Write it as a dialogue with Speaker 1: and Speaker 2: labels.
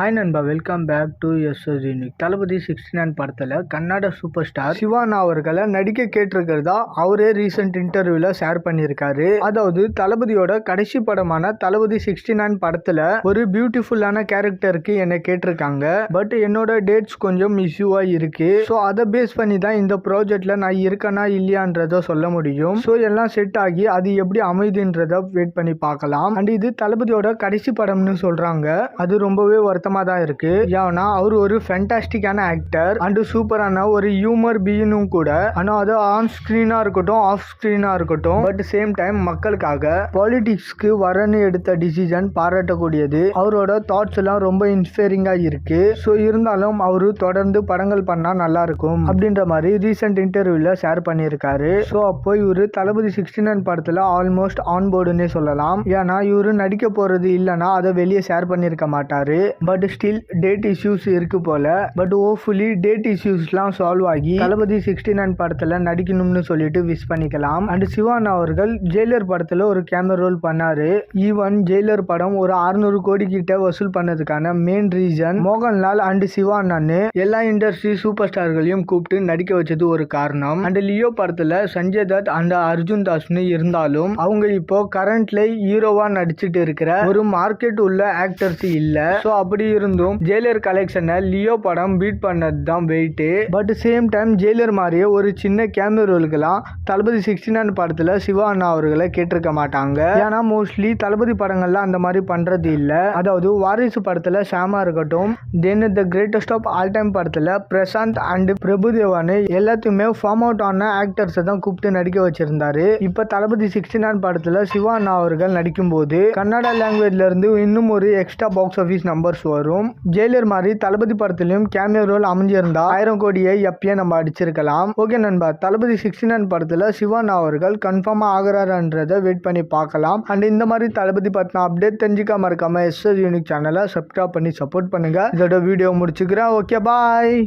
Speaker 1: Hi நண்பா, welcome back to SS unique. தளபதி 69 படத்தில் கன்னட சூப்பர் ஸ்டார் சிவானா அவர்களை நடிக்க கேட்டிருக்கிறதா அவரே ரீசெண்ட் இன்டர்வியூல ஷேர் பண்ணியிருக்காரு. அதாவது தளபதியோட கடைசி படமான தளபதி 69 படத்தில் ஒரு பியூட்டிஃபுல்லான கேரக்டருக்கு என்னை கேட்டிருக்காங்க. பட் என்னோட டேட்ஸ் கொஞ்சம் இஷ்யூவா இருக்கு. ஸோ அதை பேஸ் பண்ணி தான் இந்த ப்ராஜெக்ட்ல நான் இருக்கேனா இல்லையான்றத சொல்ல முடியும். ஸோ எல்லாம் செட் ஆகி அது எப்படி அமைதுன்றத வெயிட் பண்ணி பார்க்கலாம். அண்ட் இது தளபதியோட கடைசி படம்னு சொல்றாங்க. அது ரொம்பவே வருத்தமா தான் இருக்கு. ஏன்னா அவர் ஒரு ஃபேண்டாஸ்டிக்கான ஆக்டர் அண்ட் சூப்பரான ஒரு ஹியூமர் பீயினும் கூட. ஆனா அது ஆன் ஸ்கிரீனா இருக்கட்டும், ஆஃப் ஸ்கிரீனா இருக்கட்டும், பட் சேம் டைம் மக்களுக்காக பாலிடிக்ஸ்க்கு வரன்னு எடுத்த டிசிஷன் பாராட்டக்கூடியது. அவரோட தாட்ஸ் எல்லாம் ரொம்ப இன்ஸ்பைரிங்கா இருக்கு. ஸோ இருந்தாலும் அவரு தொடர்ந்து படங்கள் பண்ணா நல்லா இருக்கும் அப்படின்ற மாதிரி ரீசெண்ட் இன்டர்வியூல ஷேர் பண்ணியிருக்காரு. ஸோ அப்போ இவரு தளபதி 69 படத்துல ஆல்மோஸ்ட் ஆன் போர்டுன்னே சொல்லலாம். ஏன்னா இவரு நடிக்க போறது இல்லைன்னா அதை வெளியே ஷேர் பண்ணிருக்க மாட்டாரு. பட் ஸ்டில் டேட் இஷ்யூஸ் இருக்கு போல. பட் ஹோப்ஃபுல்லி டேட் இஷ்யூஸ்லாம் சால்வ் ஆகி தளபதி 69 படத்துல நடிக்கணும்னு சொல்லிட்டு விஷ் பண்ணிக்கலாம். அண்ட் சிவானா அவர்கள் ஜெயிலர் படத்துல ஒரு கேமரா ரோல் பண்ணாரு. ஈவன் ஜெயிலர் படம் ஒரு 600 கோடி கிட்ட வசூல் பண்ணதுக்கான மெயின் ரீசன் மோகன்லால் அண்ட் சிவானான்னு எல்லா இண்டஸ்ட்ரி சூப்பர் ஸ்டார்களையும் கூப்பிட்டு நடிக்க வச்சது ஒரு காரணம். அண்ட் லியோ படத்துல சஞ்சய் தத் அண்ட் அர்ஜுன் தாஸ்னு இருந்தாலும் அவங்க இப்போ கரண்ட்ல ஹீரோவா நடிச்சிட்டு இருக்கிற ஒரு மார்க்கெட் உள்ள ஆக்டர்ஸ் இல்ல. ஸோ அப்படி இருந்தும் ஜெயிலர் கலெக்ஷனை லியோ படம் பீட் பண்ணது தான் weight. But same time Jailer மாதிரியே ஒரு சின்ன கேமியோ ரோலுக்கெல்லாம் தளபதி 69 படத்துல சிவா அண்ணா அவர்களை கேட்டிருக்க மாட்டாங்க. ஏன்னா மோஸ்ட்லி தளபதி படங்கள்ல அந்த மாதிரி பண்றது இல்ல. அதாவது வாரிசு படத்துல ஷாமா இருக்கட்டும், then the greatest of all time படத்துல பிரசாந்த் அண்ட் பிரபுதேவான்னு எல்லாத்தையுமே ஃபார்ம் அவுட் ஆன ஆக்டர்ஸை தான் கூப்பிட்டு நடிக்க வச்சிருந்தாரு. இப்ப தளபதி 69 படத்துல சிவா அண்ணா அவர்கள் நடிக்கும் போது கன்னடா லாங்குவேஜ்ல இருந்து இன்னும் ஒரு எக்ஸ்ட்ரா பாக்ஸ் ஆஃபீஸ் நம்பர்ஸ் வரும். ஜெயிலர் மாதிரி தளபதி படத்திலும் கேமியோ ரோல் அமைஞ்சிருந்தா 1000 கோடியை எப்பயே நம்ம அடிச்சிருக்கலாம். ஓகே நண்பா, தளபதி 69 படத்துல சிவானா அவர்கள் கன்ஃபார்மா ஆகிறாருன்றதை வெயிட் பண்ணி பார்க்கலாம். அண்ட் இந்த மாதிரி தளபதி பத்தின அப்டேட் தெரிஞ்சுக்காம இருக்காம எஸ்எஸ் யூனிக் சேனலை சப்ஸ்கிரைப் பண்ணி சப்போர்ட் பண்ணுங்க. இதோட வீடியோ முடிச்சுக்கிறேன். ஓகே, பாய்.